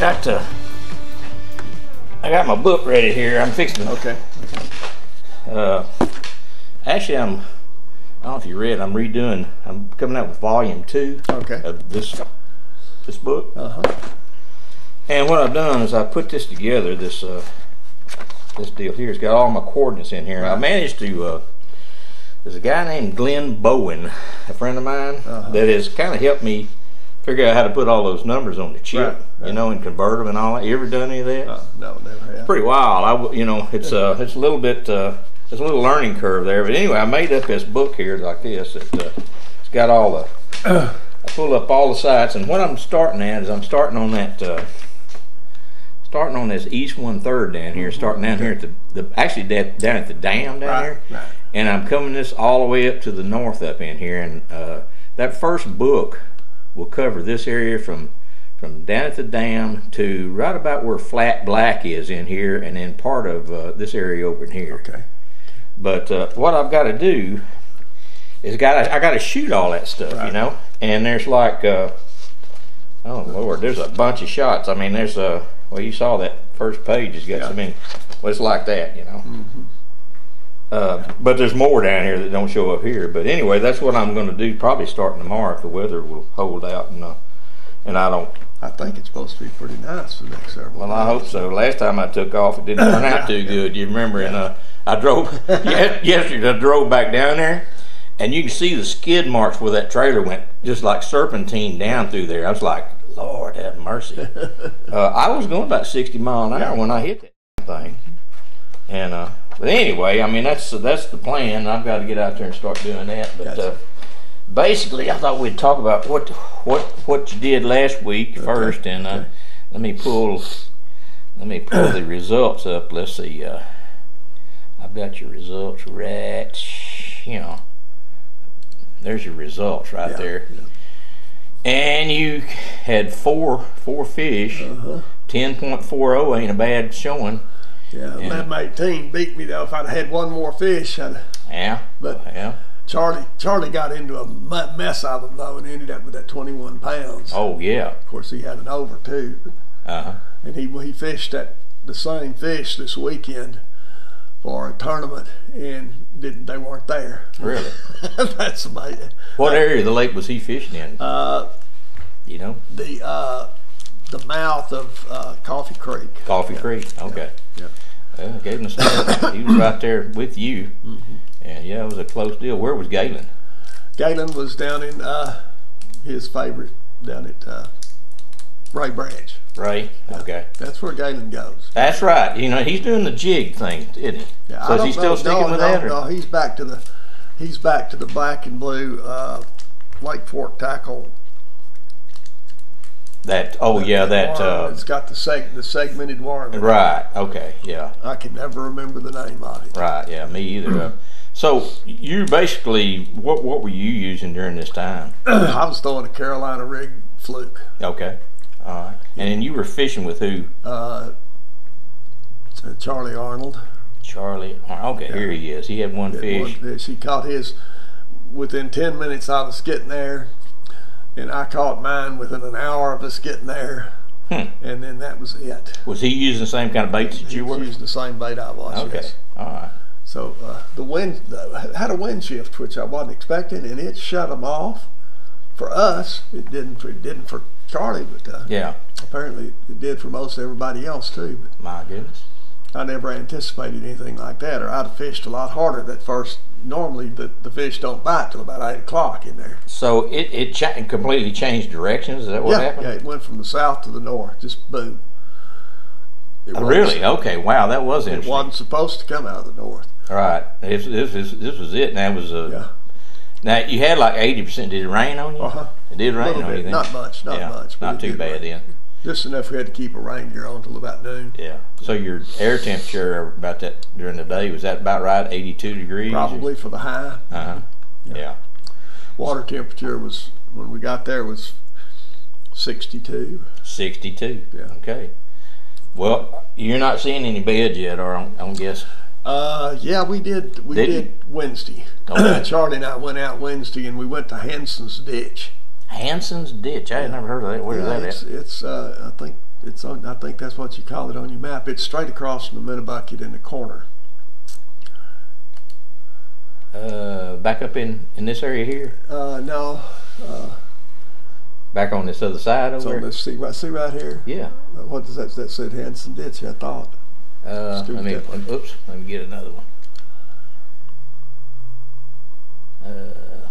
I got my book ready here. I'm fixing it. Okay. Actually, I don't know if you read. I'm coming out with volume 2. Okay. Of this book. Uh-huh. And what I've done is I put this together. This deal here. It's got all my coordinates in here. Right. I managed to. There's a guy named Glenn Bowen, a friend of mine, that has kind of helped me figure out how to put all those numbers on the chip, right. And convert them and all that. You ever done any of that? No, never have. It's pretty wild. It's a little bit, there's a little learning curve there. But anyway, I made up this book here like this. It's got all the, I pulled up all the sites, and what I'm starting at is I'm starting on that, starting on this east 1/3 down here, starting down here at actually down at the dam down here. Right. And I'm coming this all the way up to the north up in here, and that first book will cover this area from down at the dam to right about where Flat Black is in here, and then part of this area over in here. Okay. But what I've got to do is I got to shoot all that stuff, right. And there's like, oh Lord, there's a bunch of shots. I mean, there's well, you saw that first page. It's got well, it's like that, Mm-hmm. But there's more down here that don't show up here. But anyway, that's what I'm going to do. Probably starting tomorrow if the weather will hold out, and I don't. I think it's supposed to be pretty nice for the next several. Well, I hope so. Last time I took off, it didn't turn out too good. You remember? And I drove yesterday. I drove back down there, and you can see the skid marks where that trailer went, just like serpentine down through there. I was like, Lord have mercy. I was going about 60 miles an hour when I hit that thing, and. But anyway, I mean that's the plan. I've got to get out there and start doing that. But gotcha. Basically, I thought we'd talk about what you did last week first, and let me pull the results up. Let's see. I've got your results right. There's your results right there. Yeah. And you had four fish. 10.40 ain't a bad showing. Yeah, 11-18 beat me though. If I'd had one more fish, I'd. Yeah. But Charlie got into a mess of them though, and ended up with that 21 pounds. Oh yeah. Of course, he had an over too. And he fished the same fish this weekend for a tournament, and they weren't there. Really? That's amazing. What area of the lake was he fishing in? The mouth of Coffee Creek. Coffee Creek. Okay. Yeah. Well, I gave him a start. He was right there with you, and it was a close deal. Where was Galen? Galen was down in his favorite down at Ray Branch. Ray. Okay. That's where Galen goes. That's right. He's doing the jig thing, isn't he? Yeah. So is he still sticking with that? No, he's back to the black and blue Lake Fork tackle. It's got the segmented worm. Right. Okay. Yeah. I can never remember the name of it. Right. Yeah. Me either. So you basically, what were you using during this time? I was throwing a Carolina rig fluke. Okay. All right. And then you were fishing with who? Charlie Arnold. Charlie. Okay. Yeah. Here he is. He had one fish. He caught his within 10 minutes. I was getting there. And I caught mine within an hour of us getting there, and then that was it. Was he using the same kind of baits that you were? He was using the same bait I was. Okay, yes. All right. So the wind had a wind shift, which I wasn't expecting, and it shut them off. For us, it didn't for Charlie, but apparently it did for most everybody else too. But my goodness, I never anticipated anything like that, or I'd have fished a lot harder that first. Normally the fish don't bite till about 8 o'clock in there. So it completely changed directions. Is that what happened? Yeah, it went from the south to the north. Just boom. Really? Okay. Wow, that was interesting. It wasn't supposed to come out of the north. Right. This was it. Now Now you had like 80%. Did it rain on you? It did rain on you then? Not much. Not much. Not too bad then. Just enough we had to keep a rain gear on till about noon. Yeah. So your air temperature about that during the day, was that about right? 82 degrees? Probably for the high. Yeah. Water temperature was, when we got there, was 62. 62. Yeah. Okay. Well, you're not seeing any beds yet, or I'm guessing. Yeah, we did. We did Wednesday. Okay. Charlie and I went out Wednesday, and we went to Hanson's Ditch. Hanson's Ditch. I had never heard of that. Where is that at? It's I think it's on. I think that's what you call it on your map. It's straight across from the Minnebucket in the corner. Back up in this area here. No. Back on this other side over there. See right here. Yeah. What does that said? Hanson Ditch. I thought. Let me get another one.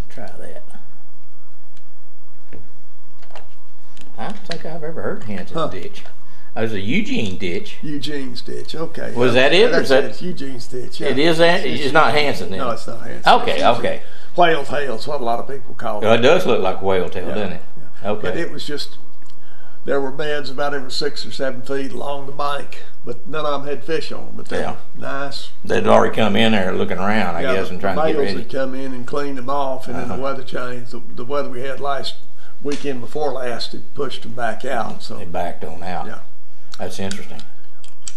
Try that. I don't think I've ever heard Hanson's Ditch. There's a Eugene Ditch. Eugene's Ditch. Okay. Was that it? It's Eugene's Ditch. Yeah. It is that. It's not Hanson then. No, it's not Hanson. Okay. Whale tail's what a lot of people call it. Well, it does look like whale tail, doesn't it? Yeah. Okay. But it was just, there were beds about every 6 or 7 feet along the bank, but none of them had fish on them. But they were nice. They'd already come in there looking around, I guess, and trying to get ready. The males had come in and cleaned them off, and then the weather changed. The weather we had last weekend before last, it pushed them back out. So they backed on out. Yeah. That's interesting.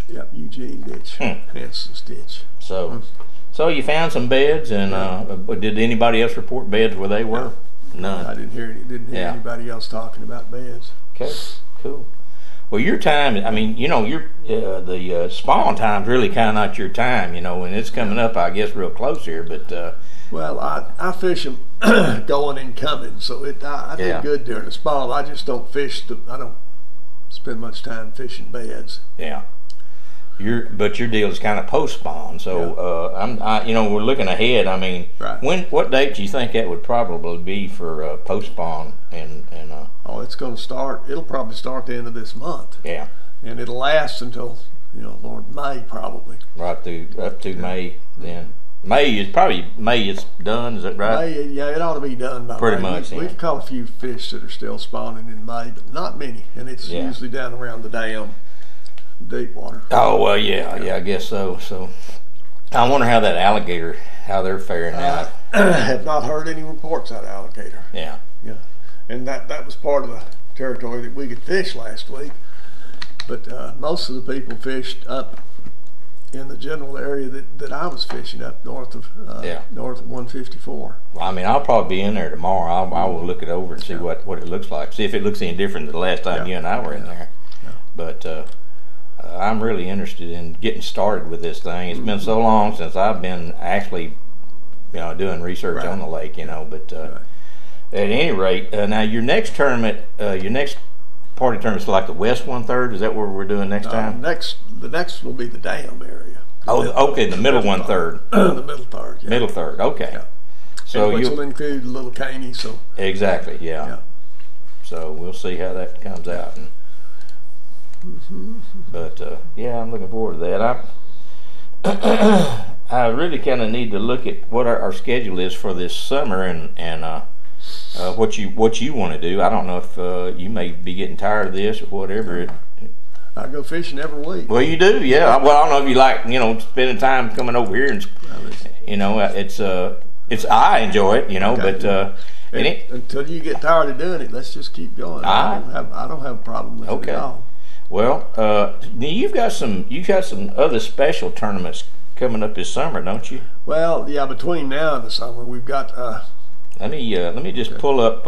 Yep, Eugene Ditch, Hanson's Ditch. So you found some beds, and did anybody else report beds where they were? None. I didn't hear anybody else talking about beds. Okay, cool. Well, your time, I mean, the spawn time's really kind of not your time, and it's coming up, I guess, real close here, but... Well, I fish them going and coming, so I do good during the spawn. I just don't I don't spend much time fishing beds. Yeah. But your deal is kind of post spawn, so we're looking ahead. I mean, what date do you think that would probably be for post spawn? It's going to start. It'll probably start the end of this month. Yeah, and it'll last until May probably. Right through up to May then. May is done. Is that right? May, it ought to be done by pretty May. much. We've caught a few fish that are still spawning in May, but not many, and it's usually down around the dam. Deep water. Oh well, yeah, I guess so. So, I wonder how they're faring out. I have not heard any reports out of alligator. Yeah, and that was part of the territory that we could fish last week. But most of the people fished up in the general area that I was fishing up north of 154. Well, I mean, I'll probably be in there tomorrow. I will look it over and see what it looks like. See if it looks any different than the last time you and I were in there. Yeah. But. I'm really interested in getting started with this thing. It's been so long since I've been actually, doing research on the lake, But at any rate, now your next tournament, your next party tournament is like the West 1/3. Is that what we're doing next time? The next will be the dam area. The middle 1/3. The middle third. Yeah. Middle third. Okay. Yeah. So which will include Little Caney. So exactly. Yeah. So we'll see how that comes out. But I'm looking forward to that. I really kind of need to look at what our schedule is for this summer and what you want to do. I don't know if you may be getting tired of this or whatever. I go fishing every week. Well, you do, yeah. Well, I don't know if you like spending time coming over here and it's I enjoy it, but. Until you get tired of doing it, let's just keep going. I don't have a problem with it at all. Well, you've got some other special tournaments coming up this summer, don't you? Well, yeah. Between now and the summer, we've got. Let me just pull up.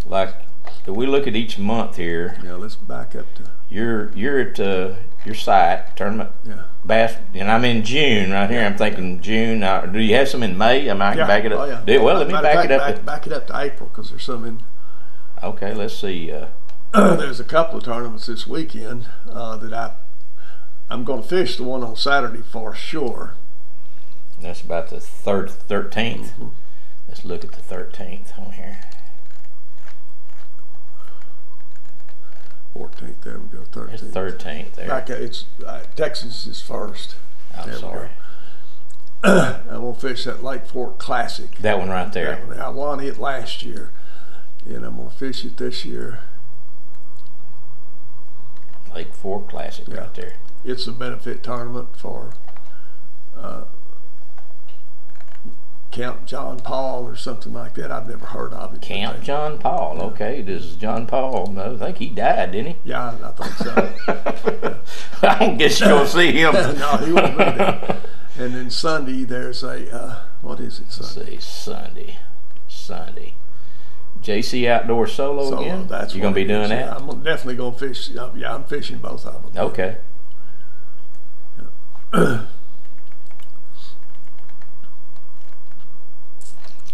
Like, if we look at each month here. Yeah. Let's back up to. You're at your site tournament. Yeah. Bass, and I'm in June right here. I'm thinking June. Do you have some in May? I can back it up. Oh, yeah. Well, let me back it up. Back it up to April because there's some in. Okay, let's see. There's a couple of tournaments this weekend that I'm going to fish. The one on Saturday for sure. That's about the 13th. Mm-hmm. Let's look at the 13th on here. 14th. There we go. 13th. It's 13th there. It's Texas is first. I'm sorry. I'm going to fish that Lake Fork Classic. That one right there. That one. I won it last year, and I'm going to fish it this year. Lake Fork Classic right there. It's a benefit tournament for Camp John Paul or something like that. I've never heard of it. Camp John Paul. Yeah. Okay, does John Paul? I think he died, didn't he? Yeah, I think so. I don't guess you're gonna see him. No, he won't be there. And then Sunday there's a what is it? Sunday. Let's see, Sunday. JC Outdoor Solo again? That's you going to be doing that? I'm definitely going to fish. Yeah, I'm fishing both of them. Okay. Yeah.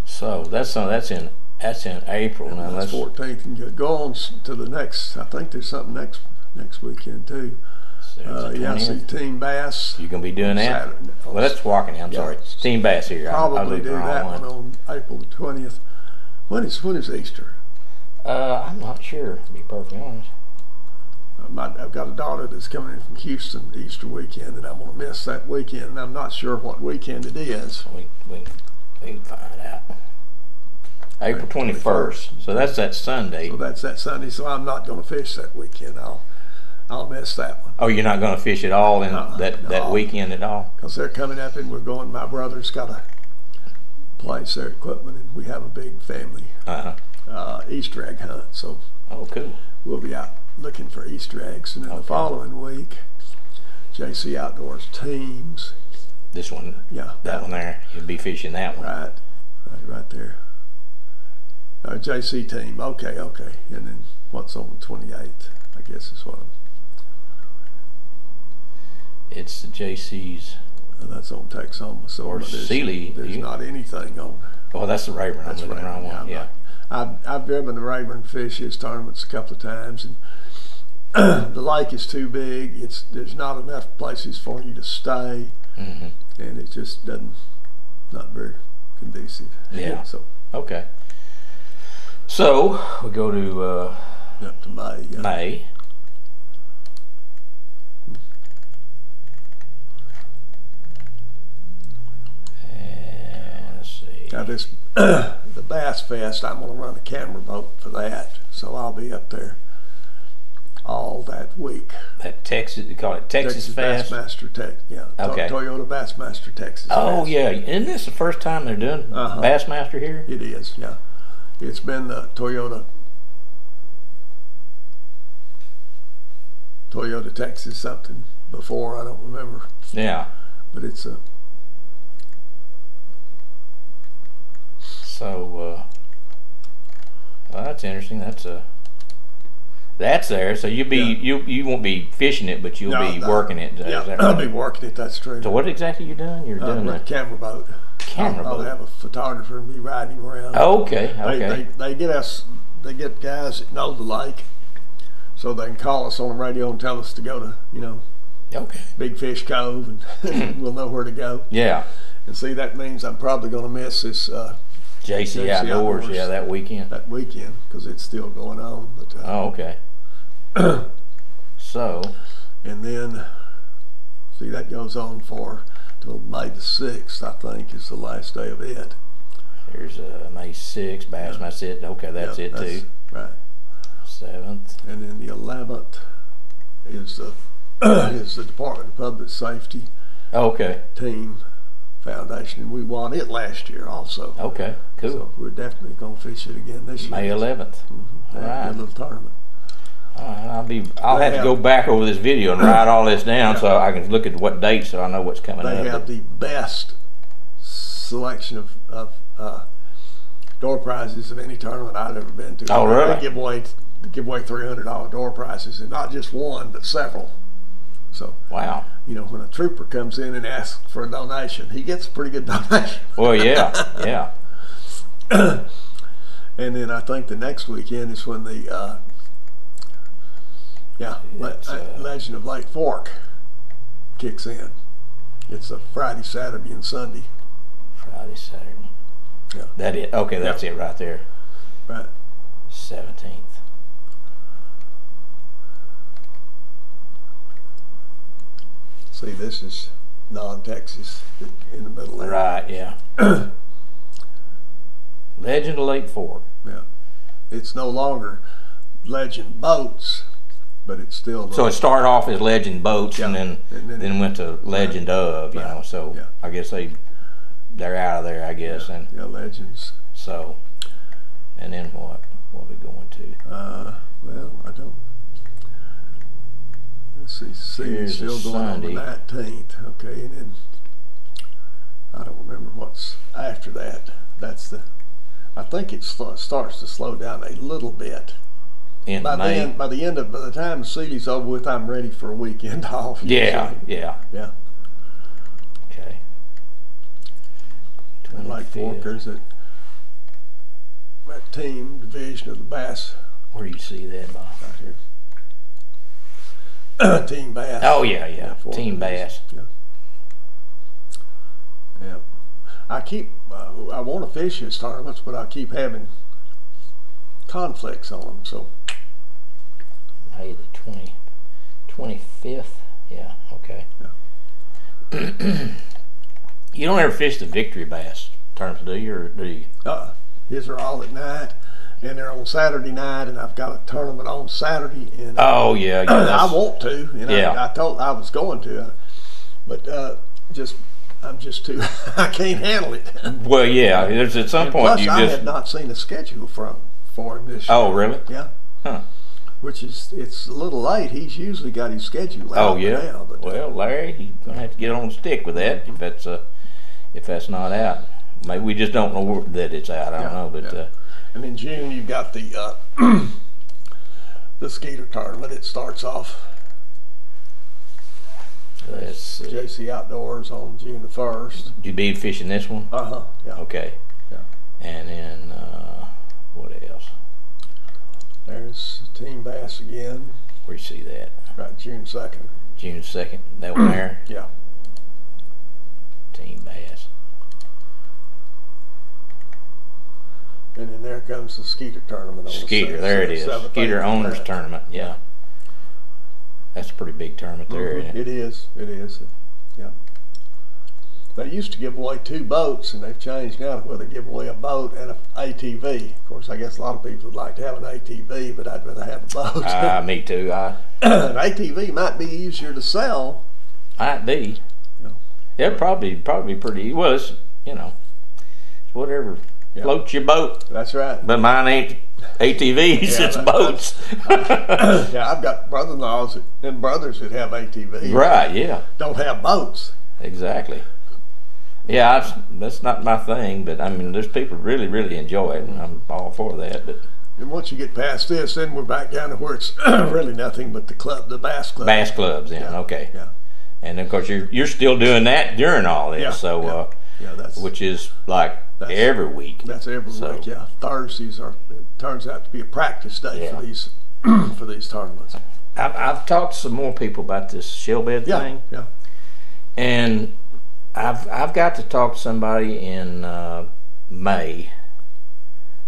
So that's in April. Now that's 14th, and go on to the next. I think there's something next weekend too. Yeah, see Team Bass. You gonna be doing that? Saturday. Well, that's Walking. I'm sorry, Team Bass here. Probably do that one on April the 20th. When is Easter? I'm not sure, to be perfectly honest. I've got a daughter that's coming in from Houston Easter weekend, and I'm gonna miss that weekend. And I'm not sure what weekend it is. We can find out. April 21st. So that's that Sunday. So that's that Sunday. So I'm not going to fish that weekend. I'll miss that one. Oh, you're not going to fish at all in that weekend at all? Because they're coming up, and we're going. My brother's got to place their equipment, and we have a big family Easter egg hunt. So cool. We'll be out looking for Easter eggs, and then the following week, JC Outdoors teams. This one. Yeah. That one there. You'll be fishing that one. Right there. JC team, okay, and then what's on the 28th? I guess is what it's the JC's. That's on Texoma. So or Sealy. There's not anything on. Oh, that's the Rayburn. That's I'm looking around one. Yeah. I've driven the Rayburn fish his tournaments a couple of times, and the lake is too big. There's not enough places for you to stay, and it just not very conducive. Yeah. So okay. So we go to up to May. Yeah. May. And let's see. Now this the Bass Fest. I'm going to run a camera boat for that, so I'll be up there all that week. That Texas, you call it Texas Fest? Bassmaster yeah. Okay. Toyota Bassmaster Texas Oh Fest. Yeah, isn't this the first time they're doing Bassmaster here? It is, yeah. It's been the Toyota Texas something before, I don't remember. Yeah. But it's a so well, that's interesting. That's there. So you won't be fishing it, but you'll be working it. Yeah, right? I'll be working it. That's true. So what exactly are you doing? You're doing a camera boat. I'll have a photographer and be riding around. Okay. They get guys that know the lake, so they can call us on the radio and tell us to go to Big Fish Cove, and we'll know where to go. Yeah. And see, that means I'm probably going to miss this JC Outdoors. Yeah, that weekend. That weekend, because it's still going on. But okay. So. And then, see, that goes on till May the 6th, I think, is the last day of it. There's May 6th, Bassmaster. Okay, that's it too. Right. 7th. And then the 11th is the Department of Public Safety. Team Foundation, and we won it last year also. Okay, cool. So we're definitely going to fish it again this year. May 11th. All right. A little tournament. All right, I'll have to go back over this video and write all this down so I can look at what date so I know what's coming up. They have the best selection of door prizes of any tournament I've ever been to. Oh, really? They give away $300 door prizes, and not just one, but several. So wow. When a trooper comes in and asks for a donation, he gets a pretty good donation. Well, yeah. And then I think the next weekend is when the Legend of Lake Fork kicks in. It's a Friday, Saturday, and Sunday. Friday, Saturday. Yeah. That it? Okay, that's it right there. Right. 17th. See, this is non-Texas in the middle there. Right, yeah. Legend of Lake Fork. Yeah. It's no longer Legend Boats, but it's still... So it started off as Legend Boats and then went to Legend of, so I guess they're out of there, I guess. Yeah, and Legends. So, and then what? What are we going to? Well, I don't... Let's see, it's still going Sunday. On the 19th, okay, and then I don't remember what's after that. That's the I think it starts to slow down a little bit. By the time Seeley's over with, I'm ready for a weekend off. Yeah. Okay. And like Forkers that team division of the bass. Where do you see that, Bob? Right here. Team bass. Oh yeah. Team bass. Yeah. I keep. I want to fish his tournaments, but I keep having conflicts on them. So. May the 25th. Yeah. Okay. Yeah. You don't ever fish the victory bass tournaments, do you? Or do you? His are all at night, and they're on Saturday night, and I've got a tournament on Saturday. And oh yeah. I want to. And I was going to, but I'm just too. I can't handle it. Well, yeah. There's at some point plus, I had not seen a schedule for him this year. Oh, really? Yeah. Huh. Which it's a little late. He's usually got his schedule out now. But, well, Larry, he's gonna have to get on the stick with that if that's not out. Maybe we just don't know that it's out. I don't know, but. And in June you've got the the Skeeter tournament. It starts off. Let's see. JC Outdoors on June the 1st. You be fishing this one? Yeah. Okay. Yeah. And then what else? There's Team Bass again. Where you see that? Right, June 2nd. June 2nd. That one there? Yeah. Team Bass. And then there comes the Skeeter tournament on Skeeter, there it is. Skeeter Owners Tournament, yeah. That's a pretty big tournament there, isn't it? It is. Yeah. They used to give away 2 boats, and they've changed now to where they give away a boat and an ATV. Of course, I guess a lot of people would like to have an ATV, but I'd rather have a boat. Me too. An ATV might be easier to sell. Might be. Yeah, probably pretty. Well, it's whatever floats your boat. That's right. But mine ain't ATVs. It's boats. I've got brother-in-laws and brothers that have ATVs. Right. Yeah. Don't have boats. Exactly. Yeah, that's not my thing, but I mean, there's people who really, really enjoy it, and I'm all for that. But and once you get past this, then we're back down to where it's really nothing but the bass club. Bass clubs, then okay. Yeah. And of course, you're still doing that during all this, that's which is like every week. That's every week. Yeah, Thursdays turns out to be a practice day for these for these tournaments. I've talked to some more people about this shell bed thing. Yeah. And I've got to talk to somebody in May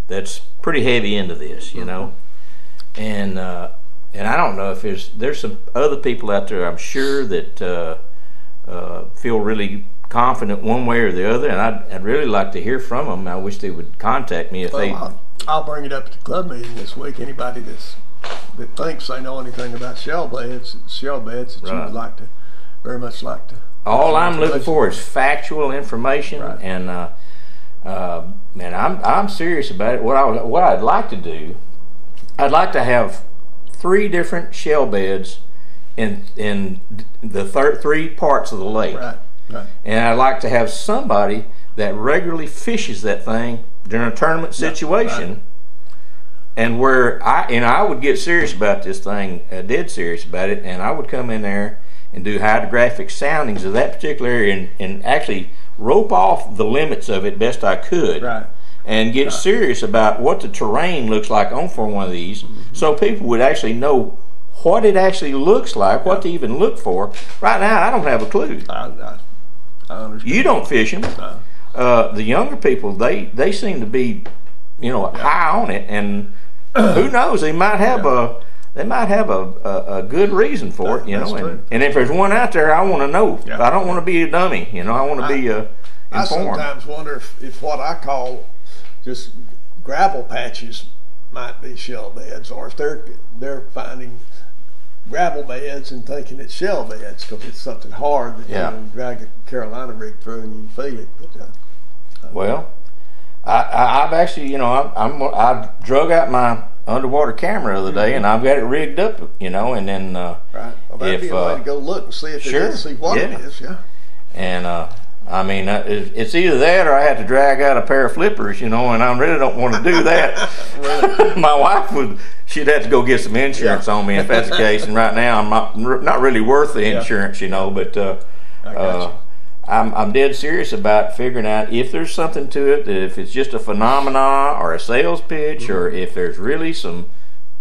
that's pretty heavy into this, and I don't know if there's some other people out there, I'm sure, that feel really confident one way or the other, and I'd really like to hear from them. I wish they would contact me if they. I'll bring it up at the club meeting this week. Anybody that thinks they know anything about shell beds that you would very much like to. All I'm looking for is factual information, and man, I'm serious about it. What I'd like to do, I'd like to have 3 different shell beds in the 3 parts of the lake, right. And I'd like to have somebody that regularly fishes that thing during a tournament situation, and where I would get serious about this thing, dead serious about it, and I would come in there and do hydrographic soundings of that particular area and actually rope off the limits of it best I could, and get serious about what the terrain looks like on for one of these, so people would actually know what it actually looks like, what to even look for. Right now, I don't have a clue. I understand. You don't fish them. The younger people, they seem to be, high on it, and who knows? They might have a good reason for it, and if there's one out there, I want to know. I don't want to be a dummy, I want to be informed. I sometimes wonder if what I call just gravel patches might be shell beds, or if they're finding gravel beds and thinking it's shell beds because it's something hard that you can drag a Carolina rig through and you can feel it. But, well, I've actually, I drug out my underwater camera the other day, and I've got it rigged up, and then well, that'd be a way to go look and see if it is, see what it is, and I mean, it's either that or I had to drag out a pair of flippers, you know, and I really don't want to do that. My wife she'd have to go get some insurance on me if that's the case. And right now, I'm not really worth the insurance, you know. But I'm dead serious about figuring out if there's something to it, that if it's just a phenomena or a sales pitch, or if there's really some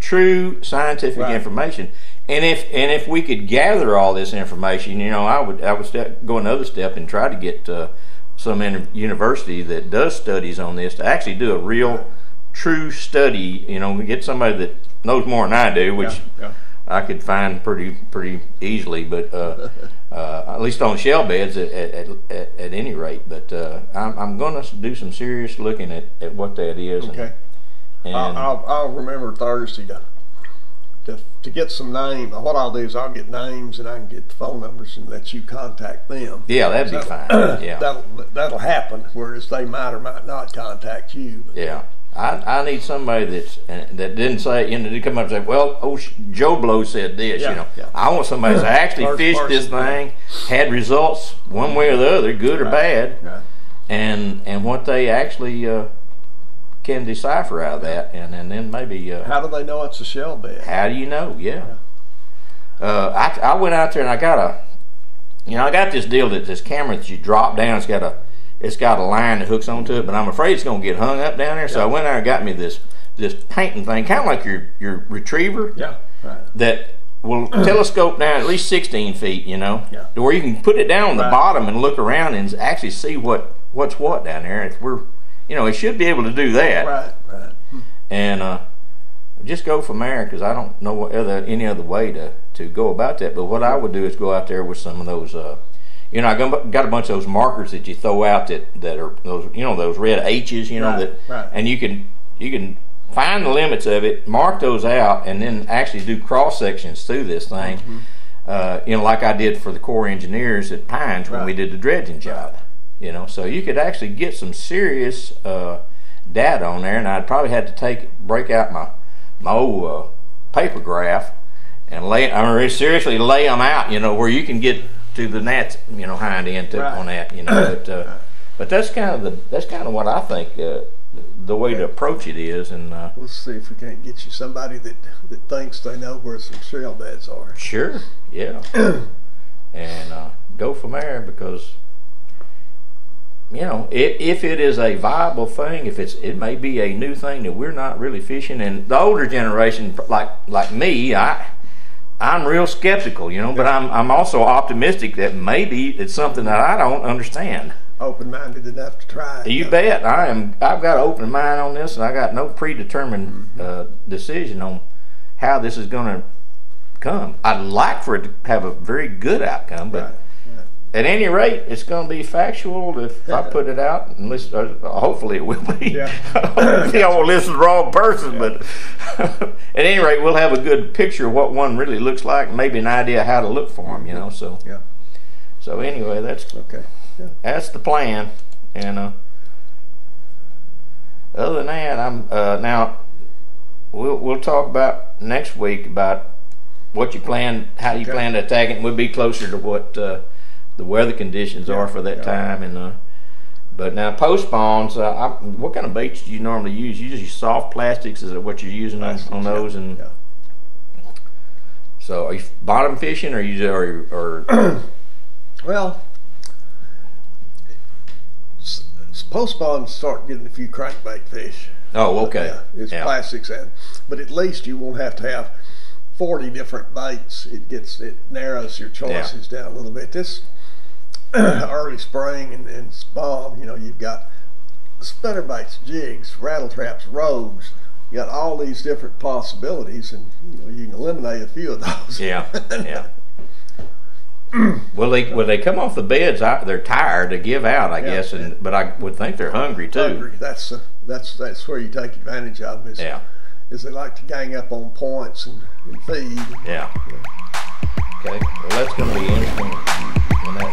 true scientific information. And if we could gather all this information, you know, I would go another step and try to get some university that does studies on this to actually do a real, true study. You know, get somebody that knows more than I do, which I could find pretty easily, but at least on shell beds at any rate. But I'm going to do some serious looking at what that is. Okay. And I'll remember Thursday to get some names. What I'll do is I'll get names and I can get the phone numbers and let you contact them. Yeah, that'd be fine. Yeah, that'll happen. Whereas they might or might not contact you. Yeah, I need somebody that didn't say, you know, to come up and say, well, Joe Blow said this. You know, I want somebody that actually fished this thing, had results one way or the other, good or bad, and what they actually can decipher out of that, and then maybe how do they know it's a shell bed? How do you know? I went out there and I got this deal that this camera that you drop down, it's got a line that hooks onto it, but I'm afraid it's going to get hung up down there. So I went out and got me this painting thing, kind of like your retriever, that will telescope down at least 16 feet, you know, to where you can put it down on the bottom and look around and actually see what's what down there. If we're, you know, it should be able to do that. Right. And just go from there, because I don't know any other way to go about that. But what I would do is go out there with some of those, you know, I got a bunch of those markers that you throw out that are those, you know, those red H's, you know, and you can find the limits of it, mark those out, and then actually do cross sections through this thing. You know, like I did for the Corps engineers at Pines when we did the dredging job. You know, so you could actually get some serious data on there, and I'd probably have to break out my old paper graph and seriously lay them out. You know, where you can get to the gnat's, you know, hind end on that. You know, but that's kind of what I think the way to approach it is. And we'll see if we can't get you somebody that thinks they know where some shell beds are. Sure, yeah, and go from there, because, you know, if it is a viable thing, it may be a new thing that we're not really fishing, and the older generation, like me, I'm real skeptical, you know, but I'm also optimistic that maybe it's something that I don't understand. Open-minded enough to try it. You bet. I've got an open mind on this, and I got no predetermined decision on how this is going to come. I'd like for it to have a very good outcome, but at any rate, it's going to be factual if I put it out, and listen, hopefully it will be. I won't listen to the wrong person, but at any rate, we'll have a good picture of what one really looks like, and maybe an idea how to look for them, you know. So, so anyway, that's the plan. And other than that, I'm now we'll talk about next week about what you plan, how you plan to attack it, and we'll be closer to what the weather conditions are for that time. And but now post spawns, what kind of baits do you normally use? You use soft plastics? Is it what you're using on those? And so, are you bottom fishing, or well, post spawns start getting a few crankbait fish. Oh, okay. It's plastics, but at least you won't have to have 40 different baits. It narrows your choices down a little bit. This early spring and spawn, you know, you've got spinnerbaits, jigs, rattle traps, rogues. You got all these different possibilities, and you know, you can eliminate a few of those. Will they come off the beds? They're tired to give out, I guess, but I would think they're hungry too. Hungry. That's where you take advantage of them. Is they like to gang up on points and feed. Okay. Well, that's going to be interesting when that